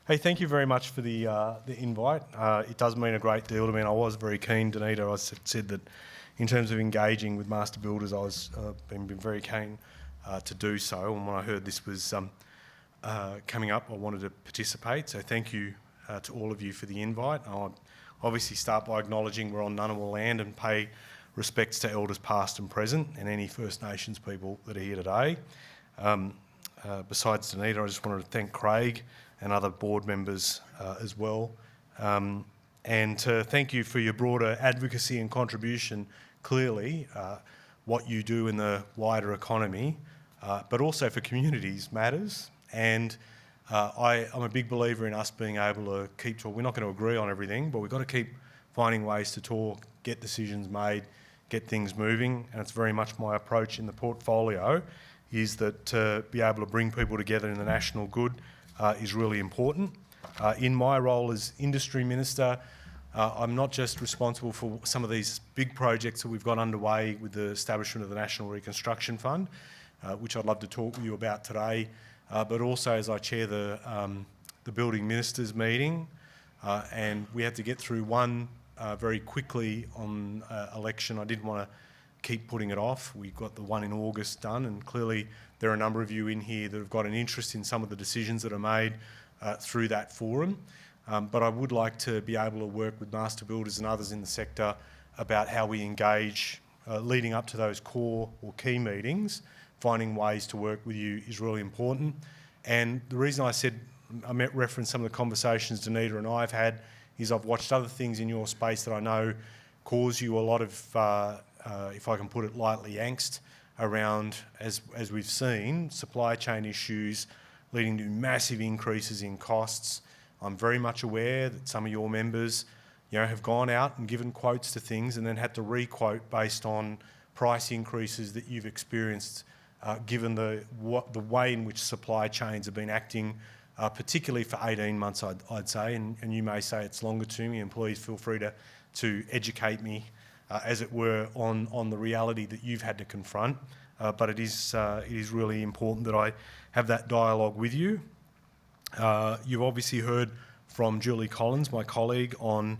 Hey, thank you very much for the invite. It does mean a great deal to me, and I was very keen, Danita. I said that in terms of engaging with master builders, I was been very keen to do so. And when I heard this was coming up, I wanted to participate. So thank you to all of you for the invite. I'll obviously start by acknowledging we're on Ngunnawal land and pay respects to elders past and present and any First Nations people that are here today. Besides Danita, I just wanted to thank Craig and other board members as well. And to thank you for your broader advocacy and contribution, clearly, what you do in the wider economy, but also for communities matters. And I'm a big believer in us being able to keep talking. We're not going to agree on everything, but we've got to keep finding ways to talk, get decisions made, get things moving. And it's very much my approach in the portfolio is that to be able to bring people together in the national good is really important. In my role as Industry Minister, I'm not just responsible for some of these big projects that we've got underway with the establishment of the National Reconstruction Fund, which I'd love to talk with you about today, but also as I chair the Building Ministers meeting, and we had to get through one very quickly on election. I didn't want to keep putting it off. We got the one in August done, and clearly there are a number of you in here that have got an interest in some of the decisions that are made through that forum. But I would like to be able to work with master builders and others in the sector about how we engage leading up to those core or key meetings. Finding ways to work with you is really important. And the reason I referenced some of the conversations Danita and I have had is I've watched other things in your space that I know cause you a lot of, if I can put it lightly, angst around, as we've seen, supply chain issues leading to massive increases in costs. I'm very much aware that some of your members, have gone out and given quotes to things and then had to re-quote based on price increases that you've experienced, given the way in which supply chains have been acting, particularly for 18 months, I'd say, and you may say it's longer to me, and please feel free to educate me, as it were, on the reality that you've had to confront. But it is really important that I have that dialogue with you. You've obviously heard from Julie Collins, my colleague, on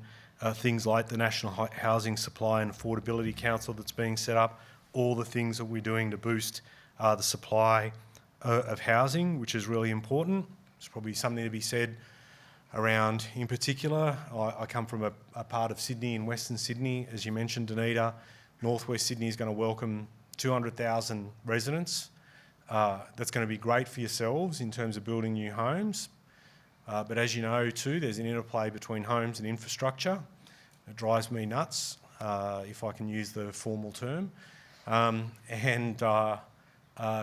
things like the National Housing Supply and Affordability Council that's being set up, all the things that we're doing to boost the supply of housing, which is really important. There's probably something to be said around, in particular, I come from a part of Sydney, in Western Sydney, as you mentioned, Danita. Northwest Sydney is going to welcome 200,000 residents. That's going to be great for yourselves in terms of building new homes. But as you know too, there's an interplay between homes and infrastructure. It drives me nuts, if I can use the formal term.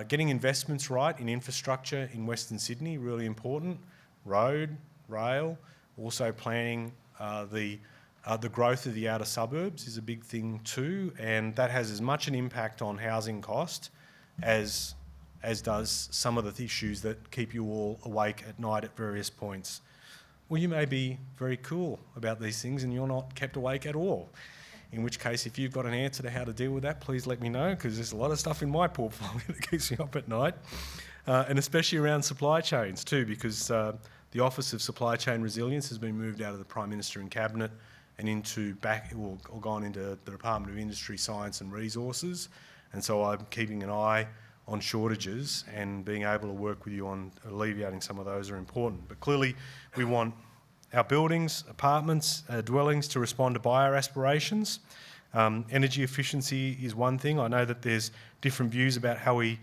Getting investments right in infrastructure in Western Sydney, really important. Road, rail, also planning the growth of the outer suburbs is a big thing too, and that has as much an impact on housing cost as does some of the issues that keep you all awake at night at various points. Well, you may be very cool about these things and you're not kept awake at all. In which case, if you've got an answer to how to deal with that, please let me know, because there's a lot of stuff in my portfolio that keeps me up at night. And especially around supply chains too, because the Office of Supply Chain Resilience has been moved out of the Prime Minister and Cabinet and gone into the Department of Industry, Science and Resources. And so I'm keeping an eye on shortages, and being able to work with you on alleviating some of those are important. But clearly we want our buildings, apartments, dwellings to respond to buyer aspirations. Energy efficiency is one thing. I know that there's different views about how we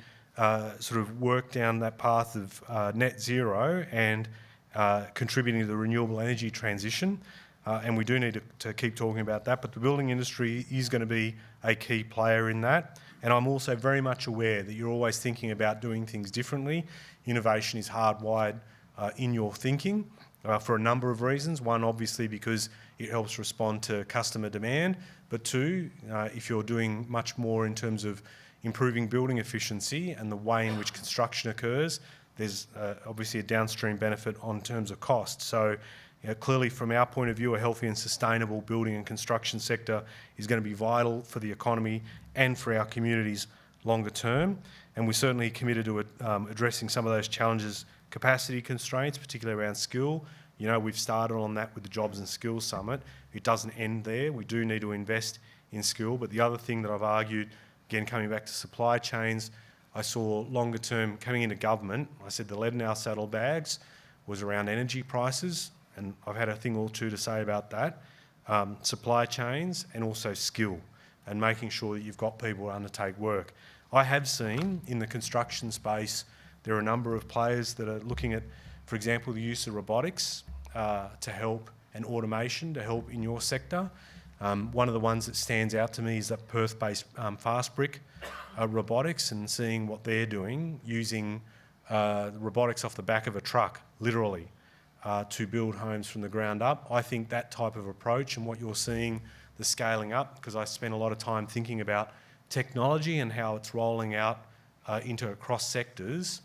sort of work down that path of net zero and contributing to the renewable energy transition. And we do need to keep talking about that, but the building industry is going to be a key player in that. And I'm also very much aware that you're always thinking about doing things differently. Innovation is hardwired in your thinking for a number of reasons. One, obviously, because it helps respond to customer demand, but two, if you're doing much more in terms of improving building efficiency and the way in which construction occurs, there's obviously a downstream benefit on terms of cost. So clearly from our point of view, a healthy and sustainable building and construction sector is going to be vital for the economy and for our communities longer term. And we're certainly committed to addressing some of those challenges capacity constraints, particularly around skill. You know, we've started on that with the Jobs and Skills Summit. It doesn't end there. We do need to invest in skill. But the other thing that I've argued, again, coming back to supply chains, I saw longer term coming into government, I said the lead in our saddlebags was around energy prices, and I've had a thing or two to say about that, supply chains and also skill, and making sure that you've got people to undertake work. I have seen in the construction space, there are a number of players that are looking at, for example, the use of robotics to help, and automation to help in your sector. One of the ones that stands out to me is that Perth-based Fast Brick Robotics, and seeing what they're doing, using robotics off the back of a truck, literally, to build homes from the ground up. I think that type of approach and what you're seeing, the scaling up, because I spent a lot of time thinking about technology and how it's rolling out into across sectors,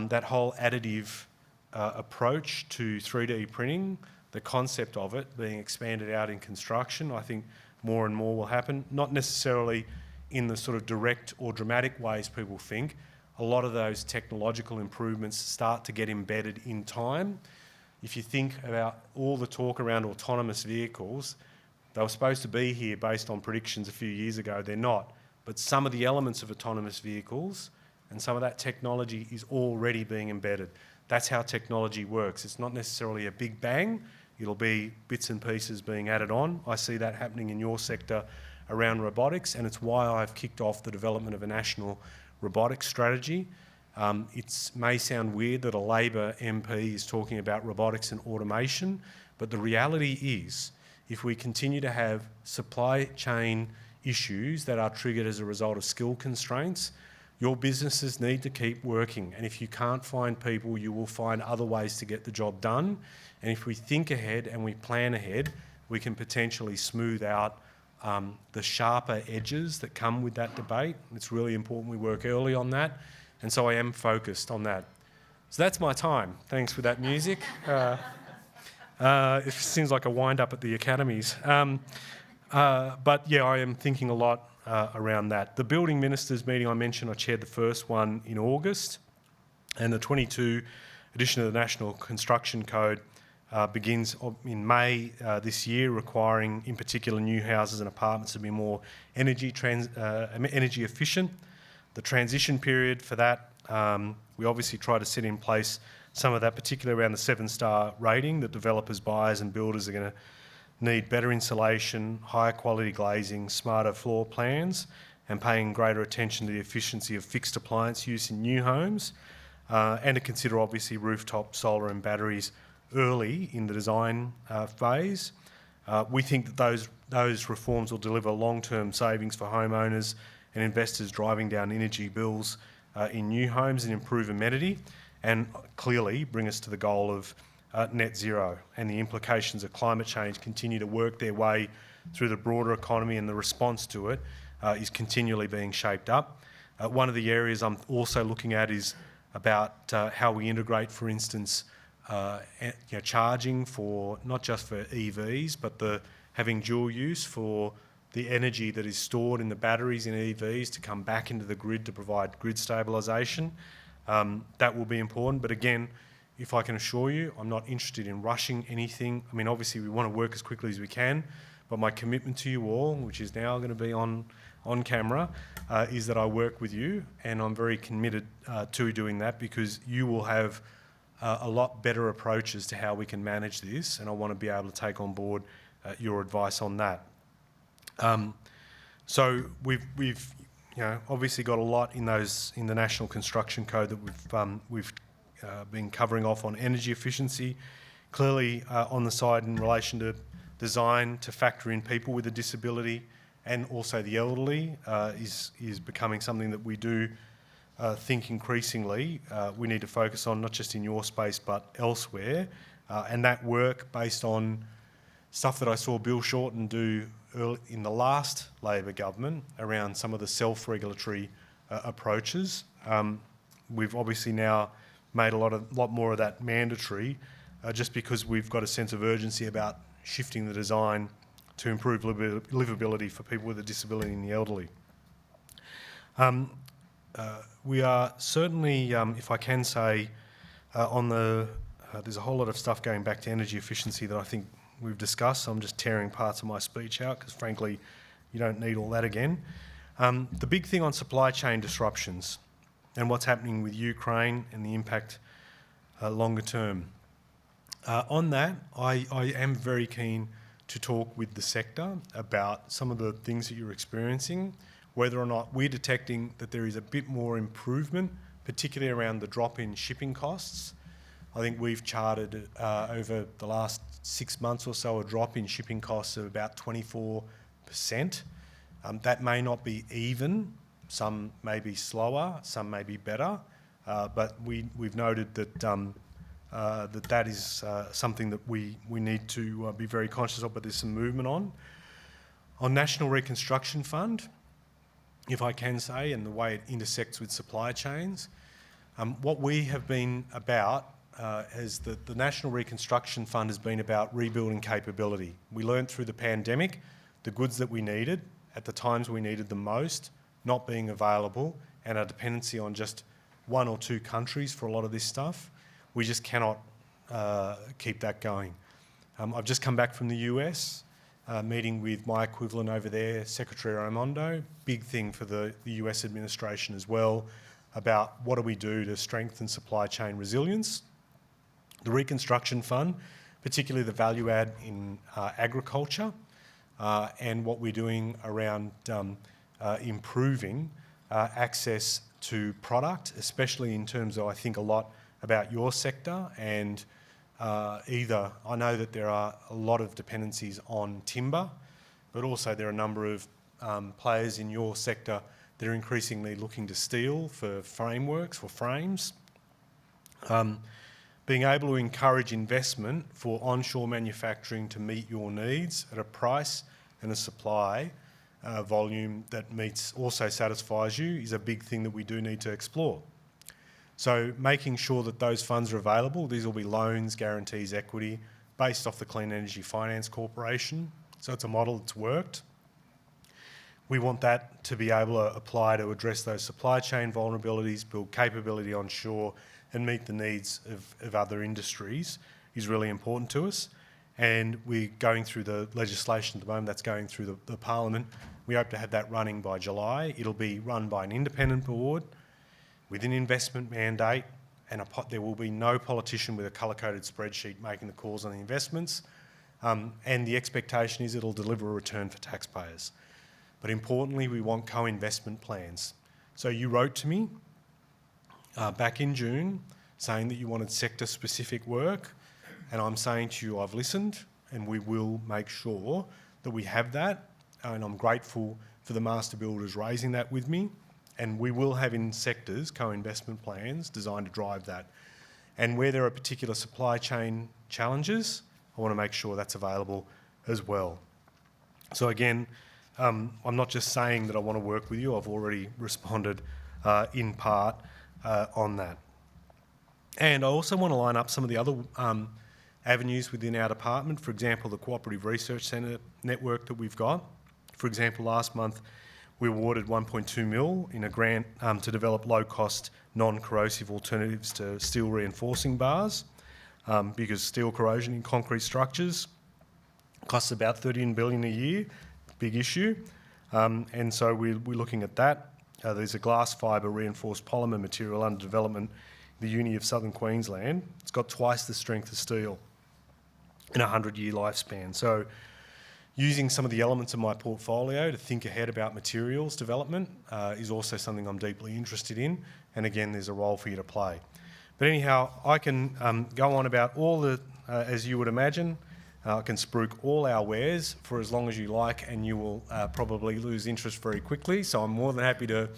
that whole additive approach to 3D printing, the concept of it being expanded out in construction, I think more and more will happen, not necessarily in the sort of direct or dramatic ways people think. A lot of those technological improvements start to get embedded in time. If you think about all the talk around autonomous vehicles, they were supposed to be here based on predictions a few years ago. They're not. But some of the elements of autonomous vehicles and some of that technology is already being embedded. That's how technology works. It's not necessarily a big bang. It'll be bits and pieces being added on. I see that happening in your sector around robotics, and it's why I've kicked off the development of a national robotics strategy. It may sound weird that a Labor MP is talking about robotics and automation, but the reality is, if we continue to have supply chain issues that are triggered as a result of skill constraints, your businesses need to keep working. And if you can't find people, you will find other ways to get the job done. And if we think ahead and we plan ahead, we can potentially smooth out the sharper edges that come with that debate. It's really important we work early on that. And so I am focused on that. So that's my time. Thanks for that music. It seems like a wind-up at the academies. But yeah, I am thinking a lot around that. The building ministers meeting I mentioned, I chaired the first one in August, and the 22 edition of the National Construction Code begins in May this year, requiring in particular new houses and apartments to be more energy efficient. The transition period for that, we obviously try to set in place some of that, particularly around the 7-star rating, that developers, buyers and builders are going to need better insulation, higher quality glazing, smarter floor plans, and paying greater attention to the efficiency of fixed appliance use in new homes, and to consider obviously rooftop solar and batteries early in the design phase. We think that those reforms will deliver long-term savings for homeowners and investors, driving down energy bills in new homes and improve amenity, and clearly bring us to the goal of net zero. And the implications of climate change continue to work their way through the broader economy, and the response to it is continually being shaped up. One of the areas I'm also looking at is about how we integrate, for instance, charging for not just for EVs, but having dual use for the energy that is stored in the batteries in EVs to come back into the grid to provide grid stabilisation. That will be important. But again, if I can assure you, I'm not interested in rushing anything. I mean, obviously we want to work as quickly as we can, but my commitment to you all, which is now going to be on camera, is that I work with you, and I'm very committed to doing that, because you will have a lot better approaches to how we can manage this, and I want to be able to take on board your advice on that. So we've obviously got a lot in the National Construction Code that we've been covering off on energy efficiency. Clearly, on the side in relation to design, to factor in people with a disability and also the elderly is becoming something that we do think increasingly we need to focus on, not just in your space but elsewhere. And that work based on stuff that I saw Bill Shorten do in the last Labor government around some of the self-regulatory approaches. We've obviously now made a lot more of that mandatory, just because we've got a sense of urgency about shifting the design to improve livability for people with a disability and the elderly. We are certainly, if I can say, There's a whole lot of stuff going back to energy efficiency that I think we've discussed, so I'm just tearing parts of my speech out because, frankly, you don't need all that again. The big thing on supply chain disruptions and what's happening with Ukraine and the impact longer term. On that, I am very keen to talk with the sector about some of the things that you're experiencing, whether or not we're detecting that there is a bit more improvement, particularly around the drop in shipping costs. I think we've charted over the last 6 months or so a drop in shipping costs of about 24%. That may not be even, some may be slower, some may be better, but we've noted that that is something that we need to be very conscious of, but there's some movement on. On National Reconstruction Fund, if I can say, and the way it intersects with supply chains, what we have been about is that the National Reconstruction Fund has been about rebuilding capability. We learned through the pandemic the goods that we needed at the times we needed them most not being available, and our dependency on just 1 or 2 countries for a lot of this stuff. We just cannot keep that going. I've just come back from the US, meeting with my equivalent over there, Secretary Raimondo. Big thing for the US administration as well, about what do we do to strengthen supply chain resilience. The Reconstruction Fund, particularly the value add in agriculture, and what we're doing around improving access to product, especially in terms of, I think, a lot about your sector, and I know that there are a lot of dependencies on timber, but also there are a number of players in your sector that are increasingly looking to steel for frameworks, for frames. Being able to encourage investment for onshore manufacturing to meet your needs at a price and a supply volume that also satisfies you is a big thing that we do need to explore. So making sure that those funds are available, these will be loans, guarantees, equity, based off the Clean Energy Finance Corporation. So it's a model that's worked. We want that to be able to apply to address those supply chain vulnerabilities, build capability onshore, and meet the needs of other industries is really important to us. And we're going through the legislation at the moment that's going through the Parliament. We hope to have that running by July. It'll be run by an independent board with an investment mandate, and there will be no politician with a colour-coded spreadsheet making the calls on the investments. And the expectation is it'll deliver a return for taxpayers. But importantly, we want co-investment plans. So you wrote to me back in June saying that you wanted sector-specific work, and I'm saying to you I've listened, and we will make sure that we have that, and I'm grateful for the master builders raising that with me. And we will have in sectors co-investment plans designed to drive that. And where there are particular supply chain challenges, I want to make sure that's available as well. So again, I'm not just saying that I want to work with you, I've already responded in part on that. And I also want to line up some of the other avenues within our department, for example, the Cooperative Research Centre network that we've got. For example, last month, we awarded 1.2 mil in a grant to develop low-cost, non-corrosive alternatives to steel reinforcing bars, because steel corrosion in concrete structures costs about $13 billion a year, big issue. And so we're looking at that. There's a glass fibre reinforced polymer material under development in the Uni of Southern Queensland. It's got twice the strength of steel in a 100-year lifespan. So using some of the elements of my portfolio to think ahead about materials development is also something I'm deeply interested in. And again, there's a role for you to play. But anyhow, I can go on about all the, as you would imagine, I can spruik all our wares for as long as you like, and you will probably lose interest very quickly. So I'm more than happy to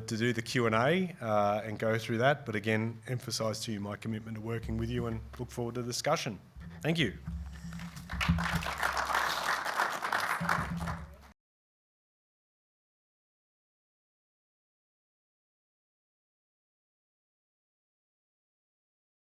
do the Q&A and go through that. But again, emphasise to you my commitment to working with you and look forward to the discussion. Thank you.